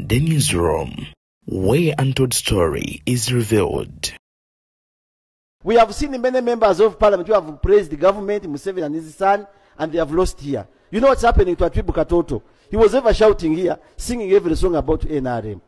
The newsroom, where untold story is revealed. We have seen many members of parliament who have praised the government, Museveni and his son, and they have lost here. You know what's happening to Atibu Katoto? He was ever shouting here, singing every song about NRM.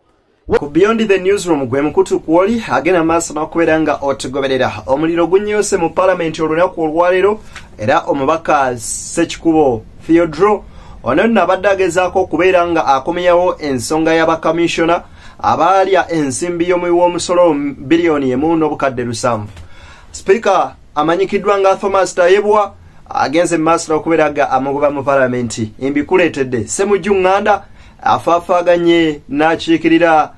Beyond the newsroom, gwe mukutu kwoli agena maaso n'okubeera otugoberera omuliro gunyose mu parliament olunaku olwaleero era omubaka Ssekikubo Theodore ono nabadde agezaako okubeera nga akomyawo ensonga y'abakamishona abaalya ensimbi y'omusolo biliyoni emu n'obukadde 7. Speaker amanyikiddwa nga Thomas Tayebwa agenze maaso n'okubeera nga amugoba mu parliament embikuleetedde Ssemujju Uganda afaafaganye n'akiikirira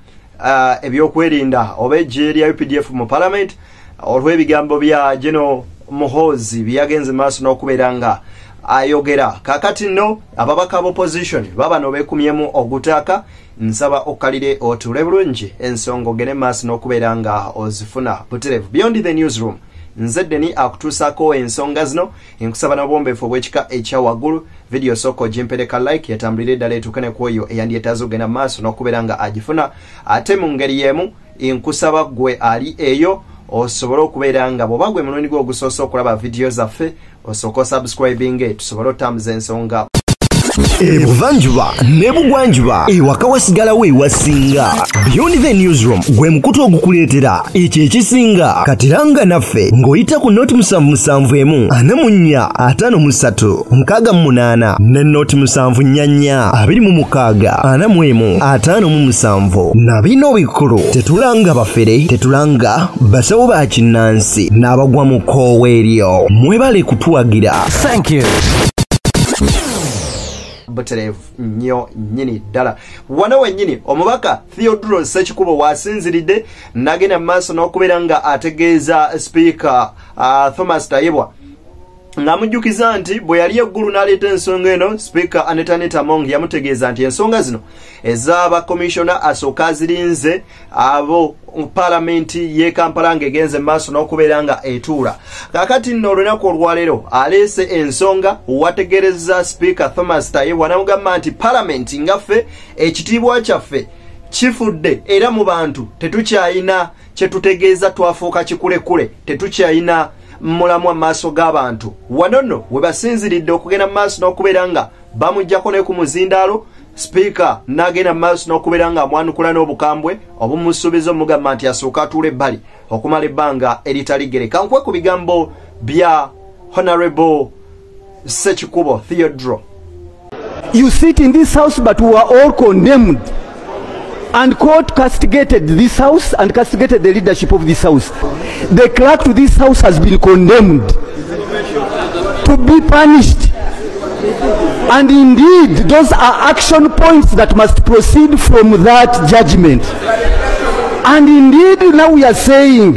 ebyokwerinda oba eggye lya UPDF mu parliament olw'ebigambo bya General Muhoozi byagenze maaso n'okubeera nga ayogera. Kakati nno ababaka opposition babano beekumyemu ogutaaka nsaba okalire otuule bulungi ensonga ogende maaso n'okubeera nga ozifuna buterevu. Beyond the newsroom, nze Deni akutuusaako ensonga zino enkusaba n'obwombeefu obw'ekika ekya waggulu. Video soko jimpereka like yatambulire ddala etuuke ne ku oyo eyandyetaaze ogenda maaso n'okubeera nga agifuna. Ate mu ngeri y'emu enkusaba gwe ali eyo osobole okubeera nga bw'oba gwe mulundi gwe ogusoose okulaba video zaffe osooka subscribing tusobole otambuza ensonga. Ebuvanjuba nebugwanjuba ewaka wasigalawo ewasinga. Beyond the newsroom gwe mukutu ogukuleetera ekyo ekisinga katiranga naffe ng'oyita ku noti 771 44 53 ne noti 744 26 41 na bino bikulu tetulanga bafere tetulanga basawo ba kinnansi n'abagwa mu koowa eryo mwebale kutuwagira. Thank you. Buterevu nnyo nnyini ddala. Wano wennyini omubaka Theodore Ssekikubo wasinziridde nagenda maaso n'okubeera nga ategeeza Speaker Thomas Tayebwa ng'amujjukiza nti bwe yali eggulu n'aleeta ensonga eno Speaker Aneta Mong yamutegeeza nti ensonga zino ez'abakomishona asooka azirinze abo palamenti y'e Kampala ng'egenze maaso n'okubeera nga etuula. Kakati nno olunaku olwaleero aleese ensonga wategereza Speaker Thomas Tayebwa n'amugamba nti palamenti ngaffe ekitiibwa kyaffe kifudde era mu bantu tetukyayina kye tutegeeza twafuuka kikulekule tetukyayina mulamu amaaso g'abantu. Wano nno we basinziridde okugenda maaso n'okubeera nga bamuggyako ne ku muzindaalo. Speaker n'agenda maaso n'okubeera nga amwanukula n'obukambwe obumusuubiza omugamba nti asooka atuula ebbali okumala ebbanga eritali gereka. Nkwe ku bigambo bya Honorable Ssekikubo Theodore. You sit in this house but we are all condemned. And court castigated this house and castigated the leadership of this house. The clerk to this house has been condemned to be punished. And indeed, those are action points that must proceed from that judgment. And indeed, now we are saying,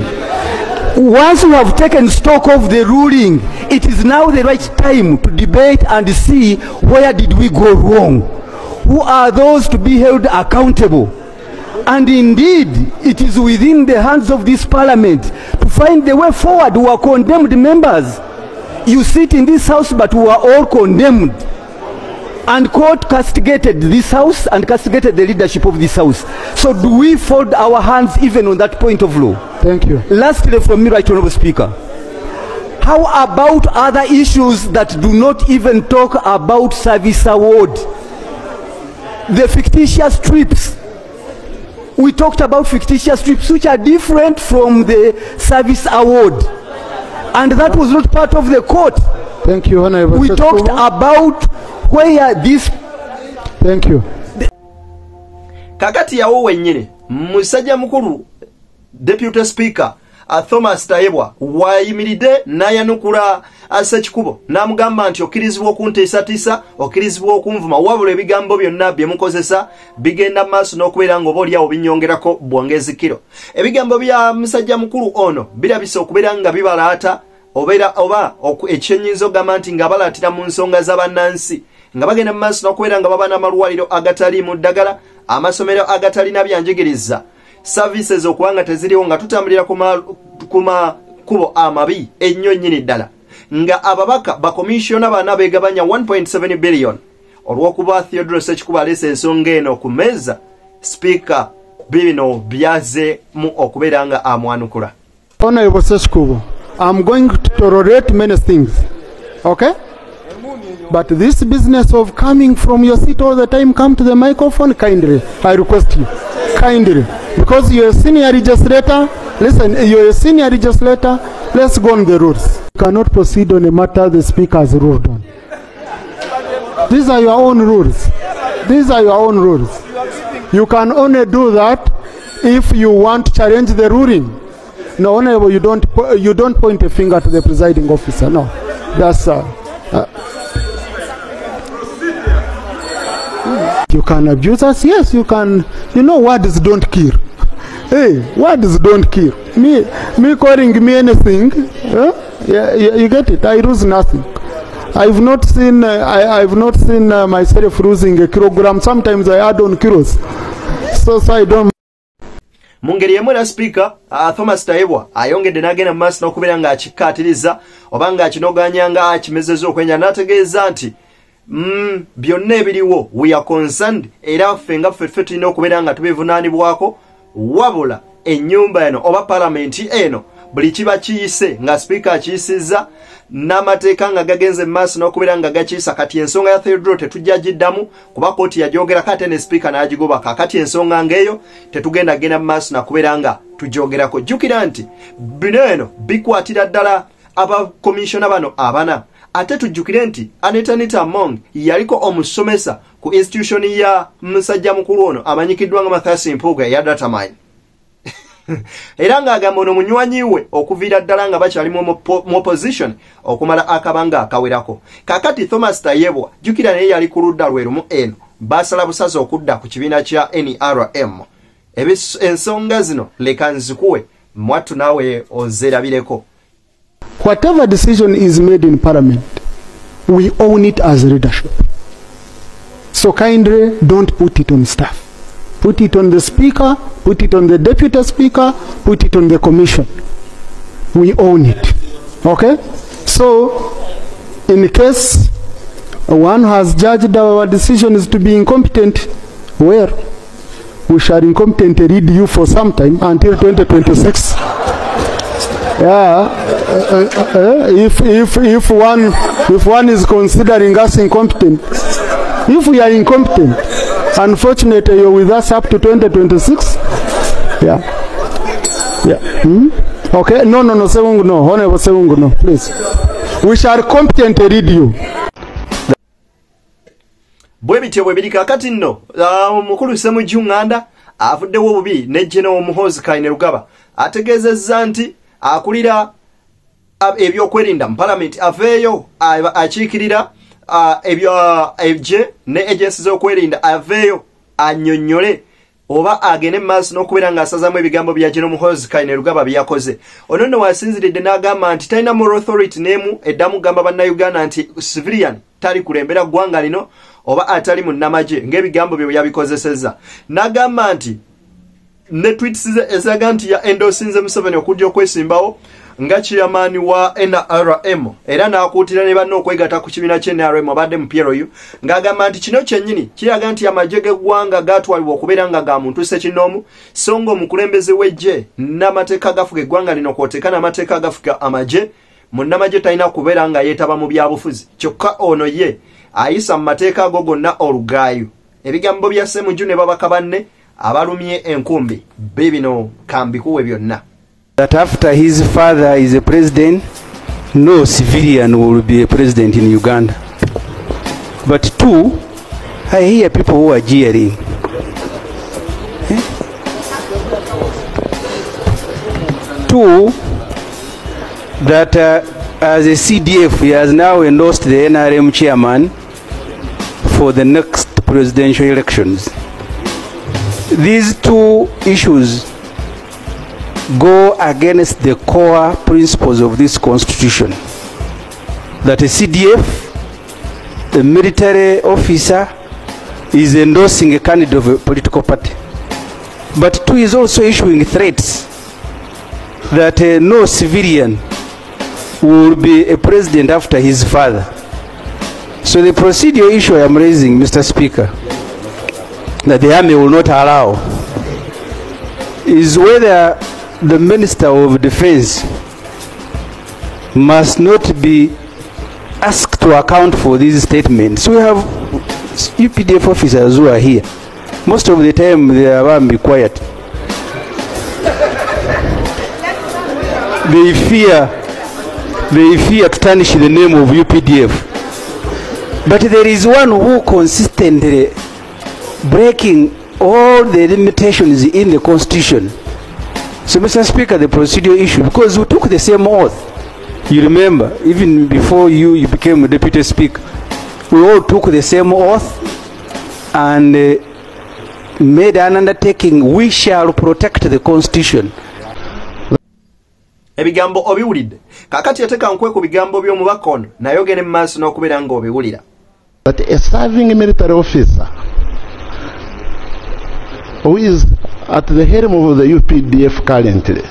once we have taken stock of the ruling, it is now the right time to debate and see where did we go wrong. Who are those to be held accountable? And indeed, it is within the hands of this parliament to find the way forward. Who are condemned members. You sit in this house, but we are all condemned. And court castigated this house and castigated the leadership of this house. So do we fold our hands even on that point of law? Thank you. Lastly from me, Right Honourable Speaker. How about other issues that do not even talk about service award? The fictitious trips. We talked about fictitious trips which are different from the service award. And that was not part of the court. Thank you, Honorable. We talked about where this... Thank you. Kakati yawo wennyini musajja mukulu Deputy Speaker Thomas Tayebwa wayimiridde n'ayanukula Ssekikubo n'amugamba nti okkirizibwa okunteesatiisa okkirizibwa okunvuma wabula ebigambo byonna bye mukozesa bigenda maaso n'okubeera nga oba oliawo binyongerako bwongezi kiro. Ebigambo bya musajja mukulu ono birabise okubeera nga bibalaata oba ekyennyinza ogamba nti nga balaatira mu nsonga z'abannansi nga bagenda mu maaso n'okubeera nga baba n'amalwaliro agatali mu ddagala amasomero agatalina byanjigiriza services okubanga teziriwo nga tutambulira ku makubo amabi ennyo nnyini ddala nga ababaka bakomishona bana begabanya 1.7 billion olw'okuba Theodore Ssekikubo aleese ensonga eno ku mmeeza speaker bino byaze mu okubeera nga amwanukula. Honorable Ssekikubo, I'm going to tolerate many things, okay? But this business of coming from your seat all the time, come to the microphone, kindly, I request you, kindly, because you're a senior legislator. Listen, you're a senior legislator. Let's go on the rules. You cannot proceed on a matter the speaker has ruled on. These are your own rules. These are your own rules. You can only do that if you want to challenge the ruling. No, Honorable, you don't point a finger to the presiding officer. No, that's you can abuse us. Yes, you can. You know, words don't kill. Hey, words don't kill. Me calling me anything. Yeah, you get it. I lose nothing. I've not seen myself losing a kilogram. Sometimes I add on kilos. So I don't. Mungeri yemwe speaker Thomas Tayebwa ayongedde n'agenda mu maaso n'okubeera ng'akikkaatiriza oba ng'akinoganya ng'akimezezza okwenya n'ategeeza nti byonna ebiriwo we are concerned era ffe nga ffe tulina okubeera nga tubivunaanibwako wabula ennyumba eno oba palamenti eno buli kiba kiyise nga speaker akiyisizza n'amateeka nga gagenze mu maaso n'okubeera nga gakiyisa kati ensonga ya Theodore tetujja giddamu kuba kooti yagyogerako ate ne speaker n'agigoba kakati ensonga ng'eyo tetugenda genda mu maaso nakubeera nga tugyogerako. Jjukira nti bino eno bikwatira ddala abakomishona bano abana ate tujjukire nti Anita Among yaliko omusomesa ku institution ya musajja mukulu ono amanyikiddwa nga Mathasi Mpuuga ya data mine. Era ng'agamba ono munywanyi we okuviira ddala nga bakyali mu opposition okumala akabanga akawerako. Kakati Thomas Tayebwa jjukira naye yali ku ludda lwe lumu eno basala busaze okudda ku kibiina kya NRM. Ensonga zino leka nzikuwe mwattu naawe ozerabireko. Whatever decision is made in Parliament, we own it as leadership. So kindly don't put it on staff. Put it on the speaker, put it on the deputy speaker, put it on the commission. We own it. Okay? So, in case one has judged our decisions to be incompetent, well, we shall incompetently lead you for some time until 2026. Yeah, if one is considering us incompetent, if we are incompetent, unfortunately you're with us up to 2026. Yeah. Okay. No, Sewungu, no. Honorable Sewungu, no, please. We shall competently lead you. Bwe bityo bwe biri kakati nno omukulu Semu Uganda avuddewo obubi ne General Hon Ssekikubo ategeezezza nti akulira ebyokwerinda mu parliament aveeyo akiikirira ebye ne agency z'okwerinda aveeyo annyonnyole oba agende mu maaso n'okubeera ng'asazaamu ebigambo bya General Hon Ssekikubo bye yakoze. Ono nno wasinziridde n'agamba nti talina moral authority n'emu eddamu gamba bannayuganda nti civilian tali kulembera ggwanga lino oba atali munnamagye ng'ebigambo bye yabikozesezza. N'agamba nti ne tweets ezaga nti ya endosinze Museveni okujja okwesimbawo nga chairman wa NRM era n'akuutira ne banne okwegatta ku kibiina kya NRM abadde mu PRU ng'agamba nti kino kyennyini kiraga nti amagye g'eggwanga gaatwalibwa okubeera nga ga muntu ssekinoomu so nga omukulembeze w'eggye n'amateeka agafuga eggwanga lino kw'oteeka n'amateeka agafuga amagye munnamagye talina kubeera nga yeetaba mu byabufuzi kyokka ono ye ayisa mu mateeka ago gonna olugaayo. Ebigambo bya Ssemujju ne babaka banne abalumye enkumbi bibino kambikuwe byonna. That after his father is a president, no civilian will be a president in Uganda. But two, I hear people who are jeering. Two, that as a CDF, he has now endorsed the NRM chairman for the next presidential elections. These two issues go against the core principles of this constitution, that a CDF, a military officer, is endorsing a candidate of a political party. But two is also issuing threats that no civilian will be a president after his father. So the procedural issue I am raising, Mr. Speaker, that the army will not allow is whether the Minister of Defense must not be asked to account for these statements. We have UPDF officers who are here. Most of the time they are be quiet. They fear to tarnish the name of UPDF. But there is one who consistently breaking all the limitations in the Constitution. So, Mr. Speaker, the procedural issue, because we took the same oath. You remember, even before you became a Deputy Speaker, we all took the same oath and made an undertaking. We shall protect the Constitution. Ebigambo obiwulidde kakati yateka nkwe ku bigambo by'omubaka ono naye ogende mu maaso n'okubeera ng'obiwulira. But a serving military officer who is at the helm of the UPDF currently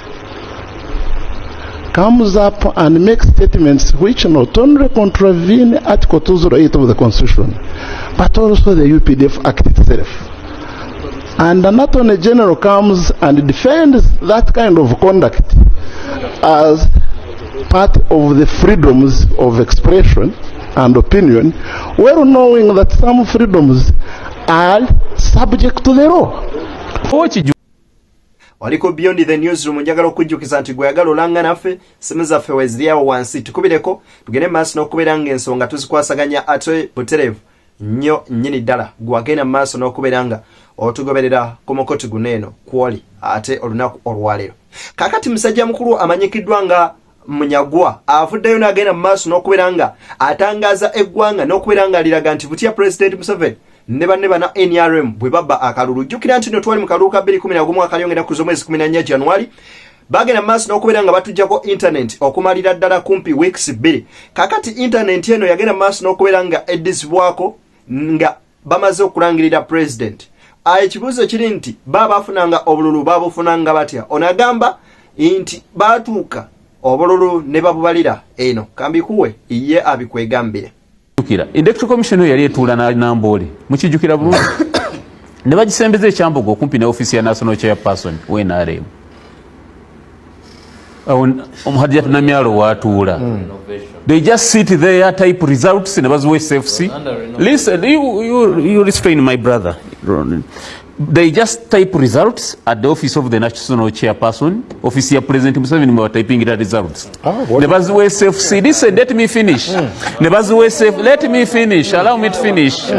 comes up and makes statements which not only contravene Article 208 of the Constitution, but also the UPDF Act itself. And an Attorney General comes and defends that kind of conduct as part of the freedoms of expression and opinion, well knowing that some freedoms are subject to the law. Waliko Beyond the Newsroom njagala okujjukiza nti gwe yagala olanga naffe simu zaffe weziryawo wansi tukubireko tugende maaso n'okubeera ng'ensonga tuzikwasaganya ate butereevu nnyo nnyini ddala gwagenda maaso n'okubeera nga otugoberera ku mukoti guneeno kwoli ate olunaku olwaleero. Kakati musajja mukulu amanyikiddwa nga Munyagwa avuddeyo n'agenda maaso n'okubeera nga atangaza eggwanga n'okubeera nga aliraga nti butya President Museveni ne banne bana NRM bwe babba akalulu. Jjukira nti no twali mu kalulu ka 2011 akalyongera ku z'omwezi 14 January bagenda maaso n'okubeera nga batujjako internet okumalira ddala kumpi weeks 2. Kakati internet eno yagenda maaso n'okubeera nga eddizibwako nga bamaze okulangirira President. Ekibuuzo kiri nti bafunanga obululu babufunanga batya? Onagamba nti batuuka obululu ne babubalira eno kambikuwe iye abikwegambire. Electoral Commission yali etuula na Nambole mukijjukira bulungi ne bagisembeza ekyambogo okumpi ne office ya National Chairperson WNRM omuhadiyatu namyalo watuula. They just sit there, type results in SFC. Listen, you restrain my brother. They just type results at the office of the National Chairperson, office of President Museveni, we are typing the results. SFC. Listen, let me finish. Let me finish. Allow me to finish.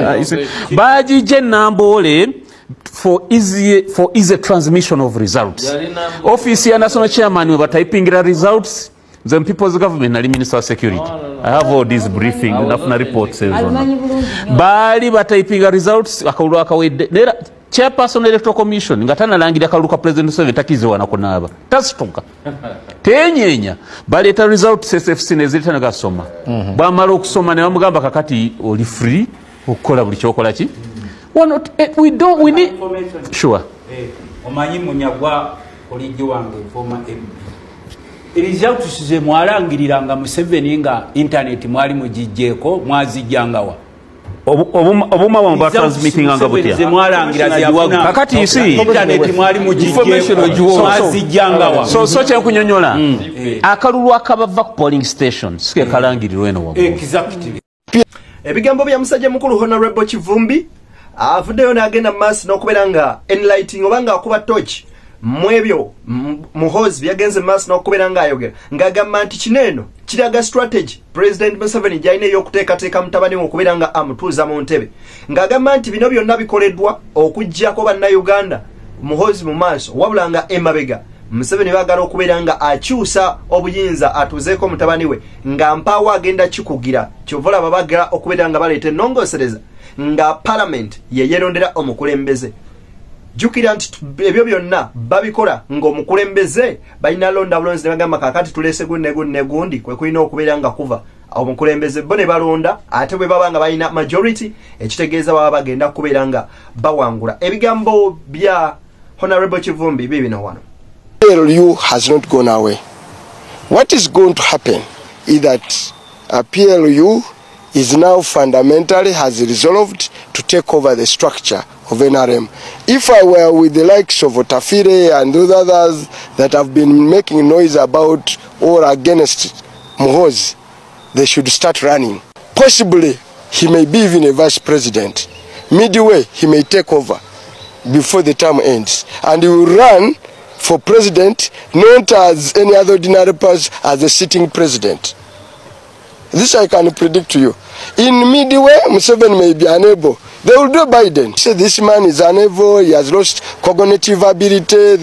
Baji Nambole for easy transmission of results. Office of National Chairman, we were typing the results. The people's government and Minister of Security. I have all these briefings, enough reports. Bali typing results. Chairperson Electoral Commission. Ngatana langida kaluka President Museveni takizo wanakonaba. Tasitoka. Tenyenya. Bali eta results SFC nezilita nagasoma. Bamala okusoma ne bamugamba kakati oli free okukola buli kyokola ki. We need sure. Omanyi Munyagwa koligi wange former MP. Results mwalangirira Museveni nga internet mwali mujijjeko mwazijjangawa. Obuma wamba transmitting anga butia. Kakati you see internet mwali mujijjeko mwazijjangawa. So kya kunyonyola. Akalulu akabava ku polling stations ke kalangirirwe no wabo. Exactly. Ebigambo bya musajja mukulu Honorable Kivumbi avuddeyo n'agenda maaso n'okubeera nga enlighting obanga akuba torch mwebyo muhozi byagenze maaso n'okubeera nga ayogera ng'agamba nti kineeno kiraga strategy President Museveni gyalina ey'okuteekateeka mutabani we okubeera nga amutuuza mu ntebe ng'agamba nti bino byonna bikoleddwa okuggyako bannayuganda muhozi mu maaso wabula nga emabega Museveni baagala okubeera nga akyusa obuyinza atuuzeeko mutabani we nga mpaawo agenda kikugira kyova olaba baagala okubeera nga baleeta ennongoosereza nga Parliament ye yeerondera omukulembeze. Jukira nti ebyo byonna babikola ng'omukulembeze balina londa bulonzi ne bagamba kakati tulese gundi kwe kulina okubeera nga kuva omukulembeze bo ne balonda ate bwe baba nga balina majority ekitegeeza baba bagenda kubeera nga bawangula. Ebigambo bya Honorable Kivumbi bibino wano. PLU has not gone away. What is going to happen is that PLU is now fundamentally has resolved to take over the structure of NRM. If I were with the likes of Otafire and those others that have been making noise about or against Muhoozi, they should start running. Possibly, he may be even a vice president. Midway, he may take over before the term ends. And he will run for president, not as any other ordinary person, as a sitting president. This I can predict to you. In midway, Museveni may be unable. They will do Biden. Say this man is unable, he has lost cognitive ability,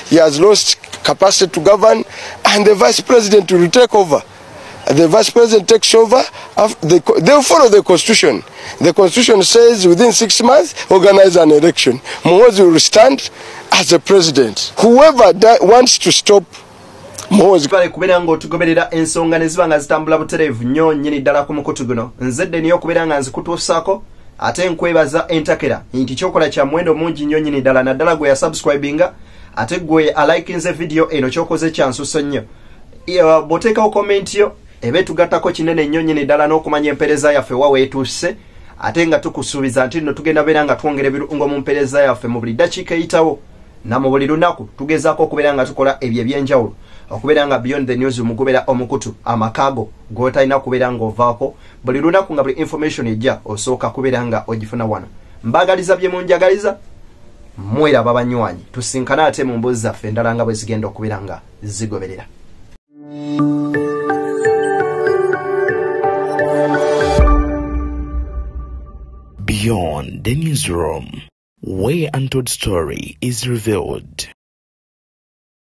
he has lost capacity to govern, and the vice president will take over. The vice president takes over, they will follow the constitution. The constitution says within 6 months, organize an election. Muhoozi will stand as a president. Whoever wants to stop Bale kubeera ng'otugoberera ensonga ne ziba nga zitambula butereevu nnyo nnyini ddala ku mukutu guno. Nzedde niyo okubeera nga nzikutuusaako ate nkwebaza entakera nti kyokola kya muwendo mungi nnyo nnyini ddala naddala gwe yasubscribinga ate gwe alikinze video eno kyokoze kya nsuso nnyo. Bw'oteekawo komenti yo ebe tugattako kinene nnyo nnyini ddala n'okumanya empeereza yaffe wa weetuuse ate nga tukusuubiza nti nno tugenda beera nga twongera ebirungo mu mpeereza yaffe mu buli ddakiika eyitawo na mu buli lunaku tugezaako okubeera nga tukola ebyo eby'enjawulo okubeera nga beyond the news mugobera omukutu amakaago g'otalina kubeera ng'ovaako buli lunaku nga buli information ejja osooka kubeera nga ogifuna wano. Mbaagaliza bye munjagaliza mweraba banywanyi tusinkana ate mu mbuzi zaffe endala nga bwe zigenda okubeera nga zigoberera. Beyond the newsroom, where untold story is revealed.